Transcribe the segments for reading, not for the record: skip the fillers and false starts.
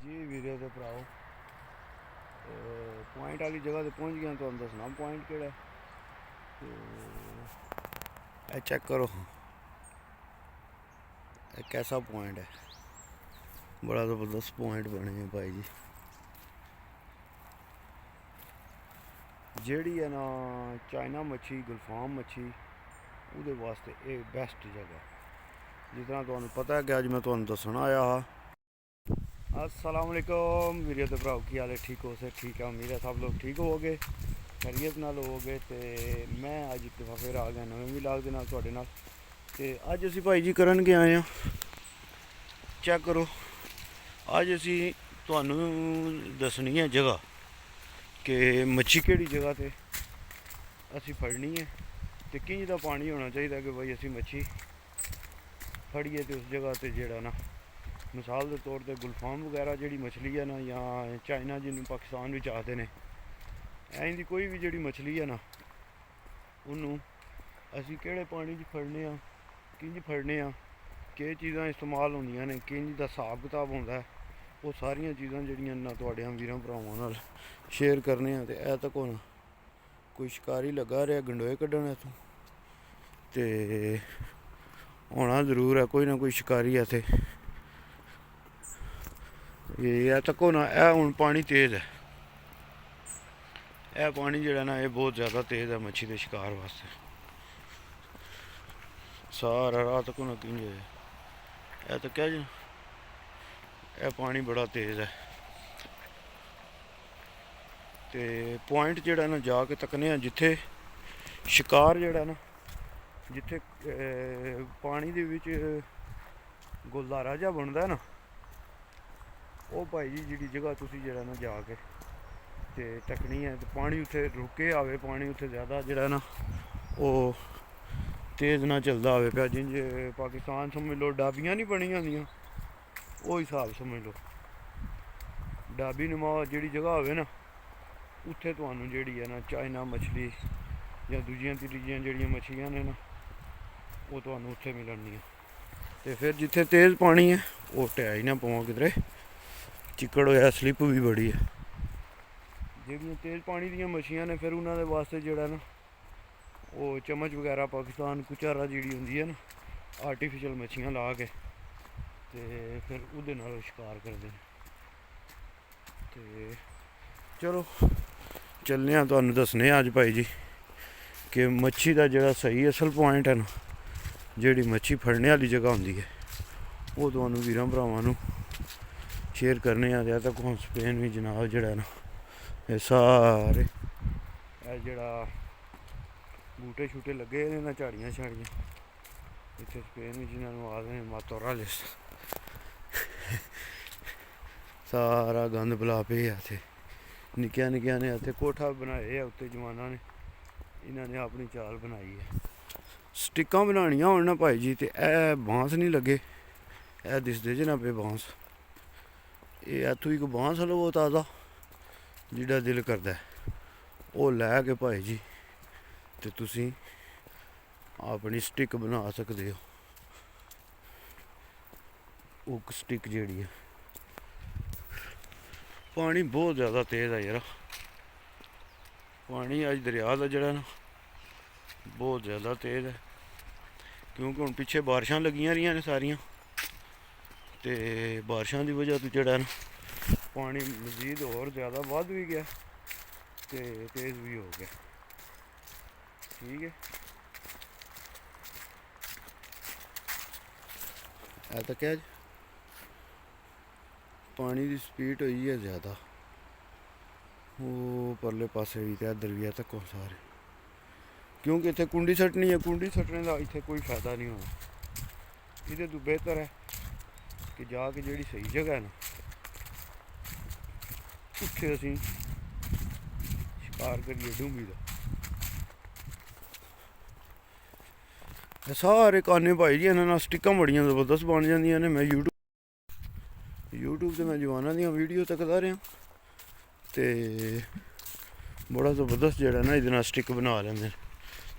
जी वीरे ते भराओ पॉइंट वाली जगह ते पहुंच गया। तुहानू दसना पॉइंट केड़ा है। चेक करो कैसा पॉइंट है। बड़ा ज़बरदस्त पॉइंट बने हैं भाई जी। जेड़ी है ना चाइना मच्छी गुलफाम मच्छी उहदे वास्ते ये बेस्ट जगह है। जिस तरह तुहानू पता है कि अज मैं तुहानू दसन आया हा। अस्सलाम वालेकुम वीरे ते भराओ, की हाल है? ठीक हो? से ठीक है, उम्मीद है सब लोग ठीक हो गए, खैरियत नाल हो गए। तो मैं अज एक दफ़ा फिर आ गया नवे व्लॉग दे नाल तुहाडे नाल। ते अज असीं भाई जी करन गए आए हैं। चेक करो अज असीं तुहानू दसनी है जगह कि मच्छी केड़ी जगह ते असीं फड़नी है ते किंज दा पानी होना चाहिए कि भाई असीं मच्छी फड़िए तो उस जगह ते जेड़ा ना मिसाल के तौर पर गुलफाम वगैरह जी मछली है ना, या चाइना जिन्होंने पाकिस्तान भी आखते हैं, ऐं दी कोई भी जी मछली है ना उन्होंने असी किहड़े पानी च फड़ने आ, किंज फड़ने आ, केह् चीज़ां इस्तेमाल होंदियां ने, किंज दा हिसाब किताब होंदा है, वो सारियां चीज़ां जड़ियां ना तुहाडे वीरां भरावां नाल शेयर करने आ। ते ऐ तक होना कोई शिकारी लगा रहा गंडोए कड्ढन इत्थों, ते होना जरूर है कोई ना कोई शिकारी इत्थे। ये तको ना ए हुण पानी तेज़ है, यह पानी जोड़ा ना ये बहुत ज़्यादा तेज़ है मच्छी के शिकार वास्ते। सारा रात को ना किंज है तो क्या जी, यह पानी बड़ा तेज़ है। तो पॉइंट जोड़ा ना जाके तकने जिथे शिकार जोड़ा ना जिथे पानी दे विच गुलदारा जा बनता है ना, वो भाई जी जी जगह तुसी जोड़ा ना जाके ते तकनी है। तो पानी उत्थे रुके आवे, पानी उत्थे ज़्यादा जोड़ा ना वो तेज़ ना चलता आवे पिया, जिंज पाकिस्तान समझ लो डाबियां नहीं बनी होंदियां, वो हिसाब समझ लो। डाबी नुमा जी जगह होवे ना उत्थे तुहानू जी है ना चाइना मछली या दूजियां तीजियां जड़ियां मछलियां ने ना वो तुहानू उत्थे मिलणगियां। तो फिर जिथे तेज़ पानी है वो टै ना पवां किधरे, चिक्कड़ होया स्लिप भी बड़ी है। जेह्ड़ियां तेज़ पानी दियां मच्छियां ने फिर उन्होंने वास्ते जोड़ा ना वो चम्मच वगैरह पाकिस्तान कुचारा जी होंगी है ना आर्टिफिशल मच्छियां ला के ते फिर उहदे नाल शिकार करते हैं। तो चलो चलने तुहानू दसने अज भाई जी कि मच्छी का जोड़ा सही असल पॉइंट है ना, जी मच्छी फड़ने वाली जगह होंगी है वो तुहानू वीरां भरावां नू शेयर करने आ। तक हम स्पेन भी जनाब जोड़ा ना ये सारे जोड़ा बूटे शूटे लगे ना झाड़ियां शाड़ियां इतने स्पेन में जिन्होंने आखते हैं मातोरालिस, सारा गंद बला पे इत्थे निक्किया निक्किया ने इत्थे कोठा बनाए है उत्ते जवाना ने, इन्होंने अपनी चाल बनाई है। स्टिकां बनानियां होन ना भाई जी तो यह बांस नहीं लगे, यह दिसदे जे ना पे बांस, ये इत्थों एक बांस लवो ताज़ा जिहड़ा दिल करदा है वो लैके भाई जी तो तुसी अपनी स्टिक बना सकते हो। उक स्टिक जेह्ड़ी है पानी बहुत ज़्यादा तेज़ है यार, पानी अज दरिया का जोड़ा ना बहुत ज़्यादा तेज़ है क्योंकि हुण पिछे बारिशां लगियां रहियां ने सारियां, तो बारिशां की वजह तो जोड़ा ना पानी मजीद होर ज़्यादा बध भी गया तो तेज़ भी हो गया। ठीक है तो क्या पानी की स्पीड हुई है ज़्यादा, वो परले पासे भी तो इधर भी है तक सारे, क्योंकि इतने कुंडी सट्टनी है, कुंडी सट्टने का इतने कोई फायदा नहीं होना। ये तो बेहतर है कि जाके जी सही जगह है ना उत्थे असी शिकार करिए डूंगी का। सारे काने भाई जी इन्होंने स्टिकां बड़ियां जबरदस्त बन जांदियां ने। मैं यूट्यूब से मैं जवाना दी वीडियो तकदा रहा तो बड़ा जबरदस्त जोड़ा ना ये स्टिक बना लेंगे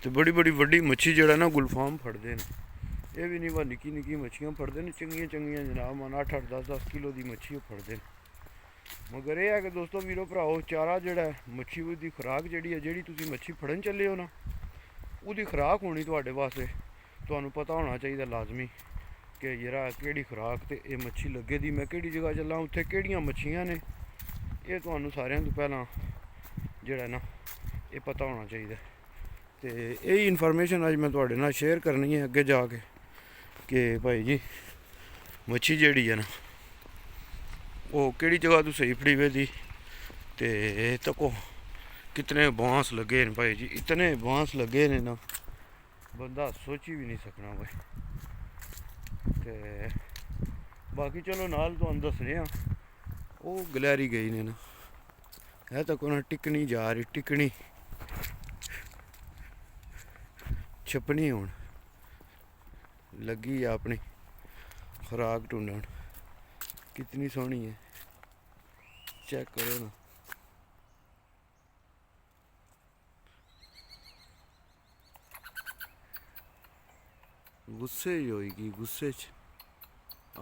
तो बड़ी बड़ी वड्डी मच्छी जोड़ा ना गुलफाम फड़ते हैं। ये भी नहीं वा निक्की निक्की मच्छियां फड़ते हैं चंगियां चंगियां जनाब, मन 8-8 10-10 किलो की मच्छी फड़ते हैं। ਮਗਰ ਇਹ ਹੈ ਕਿ ਦੋਸਤੋ ਵੀਰੋ ਭਰਾਓ, ਚਾਰਾ ਜਿਹੜਾ ਮੱਛੀ ਦੀ ਖੁਰਾਕ ਜਿਹੜੀ ਹੈ, ਜਿਹੜੀ ਤੁਸੀਂ ਮੱਛੀ ਫੜਨ ਚੱਲੇ ਹੋ ਨਾ, ਉਹਦੀ ਖੁਰਾਕ ਹੋਣੀ ਤੁਹਾਡੇ ਵਾਸਤੇ, ਤੁਹਾਨੂੰ ਪਤਾ ਹੋਣਾ ਚਾਹੀਦਾ ਲਾਜ਼ਮੀ ਕਿ ਯਾਰ ਕਿਹੜੀ ਖੁਰਾਕ ਤੇ ਇਹ ਮੱਛੀ ਲੱਗੇ ਦੀ, ਮੈਂ ਕਿਹੜੀ ਜਗ੍ਹਾ ਚੱਲਾਂ, ਉੱਥੇ ਕਿਹੜੀਆਂ ਮੱਛੀਆਂ ਨੇ, ਇਹ ਤੁਹਾਨੂੰ ਸਾਰਿਆਂ ਤੋਂ ਪਹਿਲਾਂ ਜਿਹੜਾ ਨਾ ਇਹ ਪਤਾ ਹੋਣਾ ਚਾਹੀਦਾ। ਤੇ ਇਹ ਇਨਫੋਰਮੇਸ਼ਨ ਅੱਜ ਮੈਂ ਤੁਹਾਡੇ ਨਾਲ ਸ਼ੇਅਰ ਕਰਨੀ ਹੈ ਅੱਗੇ ਜਾ ਕੇ, ਕਿ ਭਾਈ ਜੀ ਮੱਛੀ ਜਿਹੜੀ ਹੈ ਨਾ ਉਹ ਕਿਹੜੀ ਜਗ੍ਹਾ ਤੋਂ ਸਹੀ ਫੜੀ ਵੇ ਦੀ। ਤੇ ਤੱਕੋ ਕਿਤਨੇ ਬਾਂਸ ਲੱਗੇ ਨੇ ਭਾਈ ਜੀ, ਇਤਨੇ ਬਾਂਸ ਲੱਗੇ ਨੇ ਨਾ ਬੰਦਾ ਸੋਚੀ ਵੀ ਨਹੀਂ ਸਕਣਾ ਭਾਈ। ਤੇ ਬਾਕੀ ਚਲੋ ਨਾਲ ਤੁਹਾਨੂੰ ਦੱਸਦੇ ਆ, ਉਹ ਗਲੈਰੀ ਗਈ ਨੇ ਨਾ, ਇਹ ਤਾਂ ਕੋਈ ਟਿਕਣੀ ਜਾ ਰਹੀ, ਟਿਕਣੀ ਛਪਣੀ ਹੁਣ ਲੱਗੀ ਆ ਆਪਣੀ ਖੁਰਾਕ ਢੂੰਡਣ। कितनी सोहनी है, चेक करो ना। गुस्से ही होएगी, गुस्से च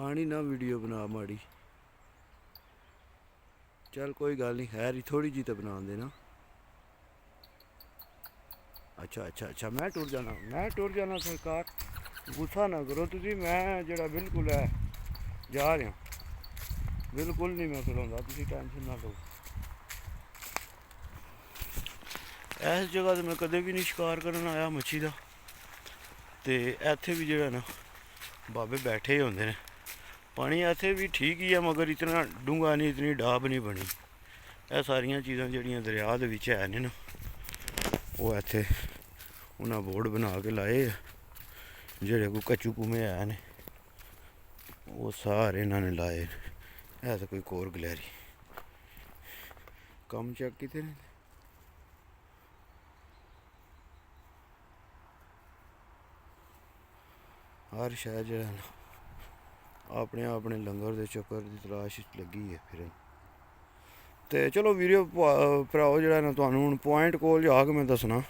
आनी ना वीडियो बना माड़ी। चल कोई गल नहीं, है ही थोड़ी जी तो बना देना। अच्छा अच्छा अच्छा, मैं टुर जाना सरकार, गुस्सा ना करो तुसी, मैं जेड़ा बिल्कुल है जा रहा, बिल्कुल नहीं मैं खिलाऊंगा, तुसी टेंशन ना लो। इस जगह तो मैं कदे भी नहीं शिकार करन आया मच्छी का। तो इत्थे भी जो ना बाबे बैठे ही होंगे ने, पानी इत्थे भी ठीक ही है मगर इतना डूंगा नहीं, इतनी डाब नहीं बनी। यह सारिया चीज़ां जिहड़ियां दरिया दे विच है ने ना, वो इत्थे उन्हें बोर्ड बना के लाए, जेह्ड़े कोई कच्चू कुमे है ने वो सारे इन्होंने लाए। है तो कोई कोर गलैरी, कम चेक किते ने। हर शहर जो है ना अपने अपने लंगर के चक्कर की तलाश लगी है फिर। तो चलो वीडियो भराओ जो ना तुहानू हुण पॉइंट कोल जाके मैं दसना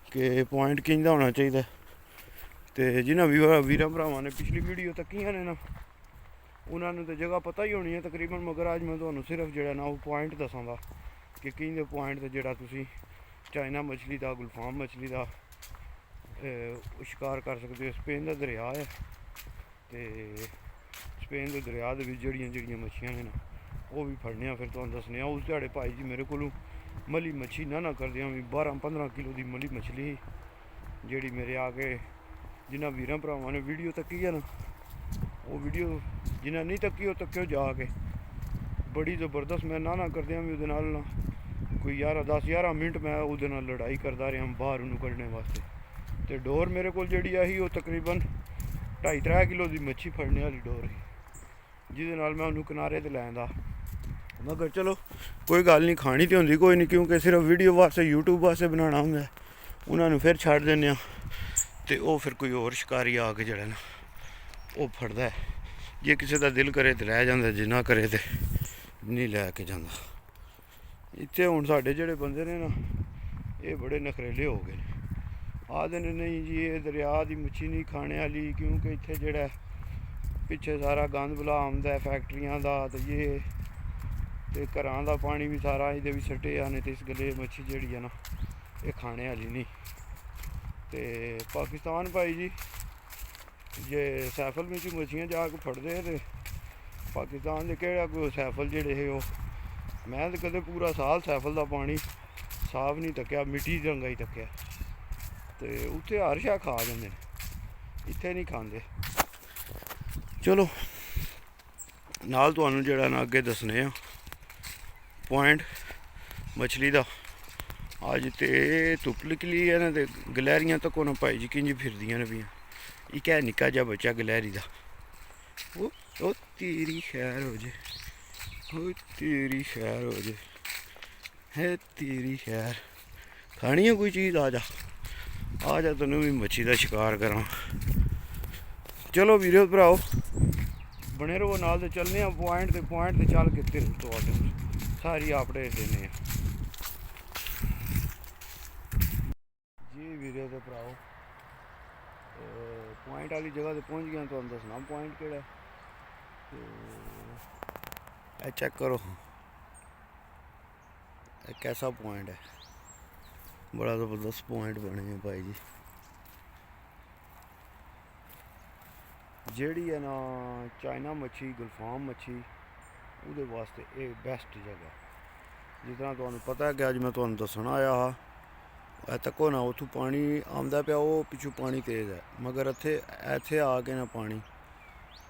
कि पॉइंट किंदा होना चाहिए। तो जिन्होंने वीर भरावां ने पिछली वीडियो तक्कियां ने ना, उन्होंने तो जगह पता ही होनी है तकरीबन, मगर अज मैं तुहानू सिर्फ जो ना वो पॉइंट दसांगा कि किंदे पॉइंट ते जेड़ा तुसी चाइना मछली का, गुलफाम मछली का शिकार कर सकते हो। स्पेन का दरिया है, तो स्पेन के दरिया के जड़ियाँ मच्छियाँ ने ना वो भी फड़ने, फिर तुहानू दसने। उस ध्याड़े भाई जी मेरे को मली मच्छी ना करदियां भी 12-15 किलो की मली मछली ही, जी मेरे आके जिन्हें वीर भरावां ने वीडियो तक्की है ना, वो वीडियो जिन्हें नहीं तक्की वो तक्यो जाके, बड़ी ज़बरदस्त। मैं ना करदियां भी उहदे नाल ना कोई 10-11 मिनट मैं उहदे नाल लड़ाई करता रहा बाहर उन्होंने कढ़ने वास्ते। तो डोर मेरे को जी आई वो तकरीबन 2.5-3 किलो की मच्छी फड़ने वाली डोर ही, जिहदे नाल मैं उन्होंने किनारे ते लैंदा। मगर चलो कोई गल नहीं, खानी तो होंदी कोई नहीं, क्योंकि सिर्फ वीडियो वास्ते यूट्यूब वास्ते बनाना होंदा, उन्होंने फिर छड्ड दिन्ने। तो वो फिर कोई होर शिकारी आके जड़ा ना वो फड़दा है, जे किसी का दिल करे तो लै जांदा, जे ना करे तो नहीं लैके जांदा। इत्थे हुण साडे जेह्ड़े बंदे ने ना ये बड़े नखरेले हो गए, आखदे ने नहीं जी ये दरिया की मच्छी नहीं खाने वाली, क्योंकि इत्थे जेह्ड़ा पिछे सारा गंद बला आंदा है फैक्ट्रियां दा, ते ये ते घरां दा पानी भी सारा इहदे विच सट्टेआ ने, ते इस गल्ले मच्छी जेह्ड़ी है ना ये खाने वाली नहीं। ते पाकिस्तान भाई जी जे सैफल में मच्छियां जाके फड़दे ते पाकिस्तान दे केह्ड़ा कोई सैफल जेह्ड़े हे ओह्, मैं तो कदे पूरा साल सैफल का पानी साफ नहीं तक्केआ, मिट्टी रंगा ही तक्केआ। तो उत्थे हर शा खा जंदे ने, इत्थे नहीं खांदे। चलो नाल तुहानू जेह्ड़ा ना अगे दसने आ पॉइंट मछली का। अज तो धुप्प निकली है ना, तो गलैरियां तक्को ना भाई जी किंज फिरदियां ने पियां। एक है निक्का जा बच्चा गलैरी का, ओ तेरी खैर हो जे, ओ तेरी खैर हो जे, है तेरी खैर। खानी है कोई चीज़, आ जा तेनों भी मच्छी का शिकार करा। चलो वीडियो भराओ बने रहो नाल, ते चलने पॉइंट ते चल के तो सारी अपडेट देने जी वीडियो तो भराओ। पॉइंट वाली जगह तो पहुँच गया, तो दसना पॉइंट केड़ा। तो चेक करो एक ऐसा पॉइंट है, बड़ा ज़बरदस्त पॉइंट बने हैं भाई जी। ਜਿਹੜੀ है ना चाइना मच्छी, गुलफाम मच्छी, ਉਹਦੇ ਵਾਸਤੇ ਇਹ ਬੈਸਟ ਜਗ੍ਹਾ। ਜਿਸ ਤਰ੍ਹਾਂ ਤੁਹਾਨੂੰ ਪਤਾ ਹੈ ਕਿ ਅੱਜ ਮੈਂ ਤੁਹਾਨੂੰ ਦੱਸਣ ਆਇਆ ਹਾਂ, ਇਹ ਤੱਕੋ ਨਾ ਉੱਥੋਂ ਪਾਣੀ ਆਉਂਦਾ ਪਿਆ, ਉਹ ਪਿੱਛੋਂ ਪਾਣੀ ਤੇਜ਼ ਹੈ, ਮਗਰ ਇੱਥੇ ਆ ਕੇ ਨਾ ਪਾਣੀ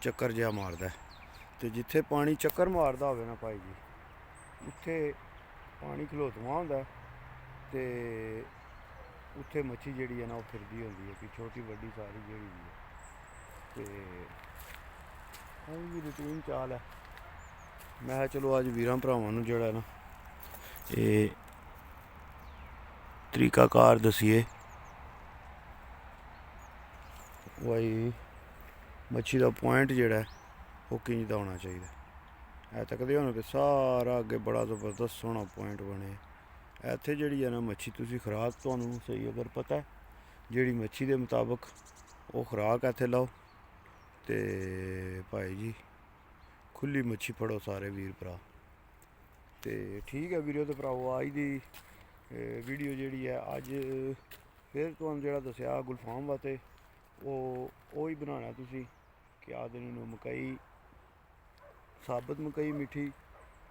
ਚੱਕਰ ਜਿਹਾ ਮਾਰਦਾ। ਅਤੇ ਜਿੱਥੇ ਪਾਣੀ ਚੱਕਰ ਮਾਰਦਾ ਹੋਵੇ ਨਾ ਭਾਈ ਜੀ, ਉੱਥੇ ਪਾਣੀ ਖਲੋਤਵਾ ਹੁੰਦਾ ਅਤੇ ਉੱਥੇ ਮੱਛੀ ਜਿਹੜੀ ਹੈ ਨਾ ਉਹ ਫਿਰਦੀ ਹੁੰਦੀ ਹੈ, ਕਿ ਛੋਟੀ ਵੱਡੀ ਸਾਰੀ ਜਿਹੜੀ ਵੀ ਹੈ। ਅਤੇ ਇਹ ਵੀ ਰੂਟੀਨ ਚਾਲ ਹੈ। ਮੈਂ ਕਿਹਾ ਚਲੋ ਅੱਜ ਵੀਰਾਂ ਭਰਾਵਾਂ ਨੂੰ ਜਿਹੜਾ ਨਾ ਇਹ ਤਰੀਕਾਕਾਰ ਦਸੀਏ ਭਾਈ ਮੱਛੀ ਦਾ ਪੁਆਇੰਟ ਜਿਹੜਾ ਉਹ ਕਿੰਝ ਦਾ ਹੋਣਾ ਚਾਹੀਦਾ। ਇਹ ਤੱਕਦੇ ਹੋ ਨਾ ਕਿ ਸਾਰਾ ਅੱਗੇ ਬੜਾ ਜ਼ਬਰਦਸਤ ਸੋਹਣਾ ਪੁਆਇੰਟ ਬਣੇ। ਇੱਥੇ ਜਿਹੜੀ ਹੈ ਨਾ ਮੱਛੀ ਤੁਸੀਂ ਖੁਰਾਕ ਤੁਹਾਨੂੰ ਸਹੀ ਅਗਰ ਪਤਾ ਜਿਹੜੀ ਮੱਛੀ ਦੇ ਮੁਤਾਬਕ ਉਹ ਖੁਰਾਕ ਇੱਥੇ ਲਾਓ ਅਤੇ ਭਾਈ ਜੀ ਖੁੱਲੀ ਮੱਛੀ ਫੜੋ ਸਾਰੇ ਵੀਰ ਭਰਾ। ਅਤੇ ਠੀਕ ਹੈ ਵੀਰੋ ਅਤੇ ਭਰਾਵੋ, ਅੱਜ ਦੀ ਵੀਡੀਓ ਜਿਹੜੀ ਹੈ ਅੱਜ ਫਿਰ ਤੁਹਾਨੂੰ ਜਿਹੜਾ ਦੱਸਿਆ ਗੁਲਫਾਮ ਵਾਸਤੇ ਉਹ ਹੀ ਬਣਾਉਣਾ ਤੁਸੀਂ। ਕਿ ਆਖਦੇ ਨੇ ਉਹਨੂੰ ਮਕਈ, ਸਾਬਤ ਮਕਈ ਮਿੱਠੀ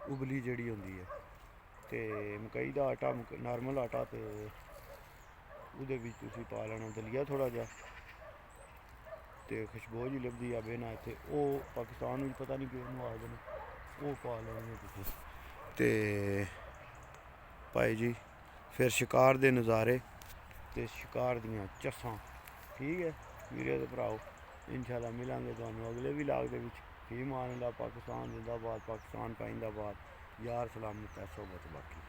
ਉਬਲੀ ਜਿਹੜੀ ਹੁੰਦੀ ਹੈ, ਅਤੇ ਮਕਈ ਦਾ ਆਟਾ ਨਾਰਮਲ ਆਟਾ, ਅਤੇ ਉਹਦੇ ਵਿੱਚ ਤੁਸੀਂ ਪਾ ਲੈਣਾ ਦਲੀਆ ਥੋੜ੍ਹਾ ਜਿਹਾ, ਅਤੇ ਖੁਸ਼ਬੂ ਜਿਹੀ ਲੱਭਦੀ ਆਵੇ ਨਾ ਇੱਥੇ, ਉਹ ਪਾਕਿਸਤਾਨ ਵਿੱਚ ਪਤਾ ਨਹੀਂ ਕਿਉਂ ਉਹਨੂੰ ਆਖਦੇ ਨੇ, ਉਹ ਪਾ ਲੈਣੀ ਤੁਸੀਂ। ਅਤੇ ਭਾਈ ਜੀ ਫਿਰ ਸ਼ਿਕਾਰ ਦੇ ਨਜ਼ਾਰੇ ਅਤੇ ਸ਼ਿਕਾਰ ਦੀਆਂ ਚੱਸਾਂ। ਠੀਕ ਹੈ ਵੀਰੇ ਅਤੇ ਭਰਾਓ, ਇੰਸ਼ਾਅੱਲਾ ਮਿਲਾਂਗੇ ਤੁਹਾਨੂੰ ਅਗਲੇ ਵਲੌਗ ਦੇ ਵਿੱਚ। ਫੀ ਮਾਨ ਅੱਲਾ, ਪਾਕਿਸਤਾਨ ਜ਼ਿੰਦਾਬਾਦ, ਪਾਕਿਸਤਾਨ ਪਾਇੰਦਾਬਾਦ, ਯਾਰ ਸਲਾਮਤ ਹੈ ਸੋਬਤ ਬਾਕੀ।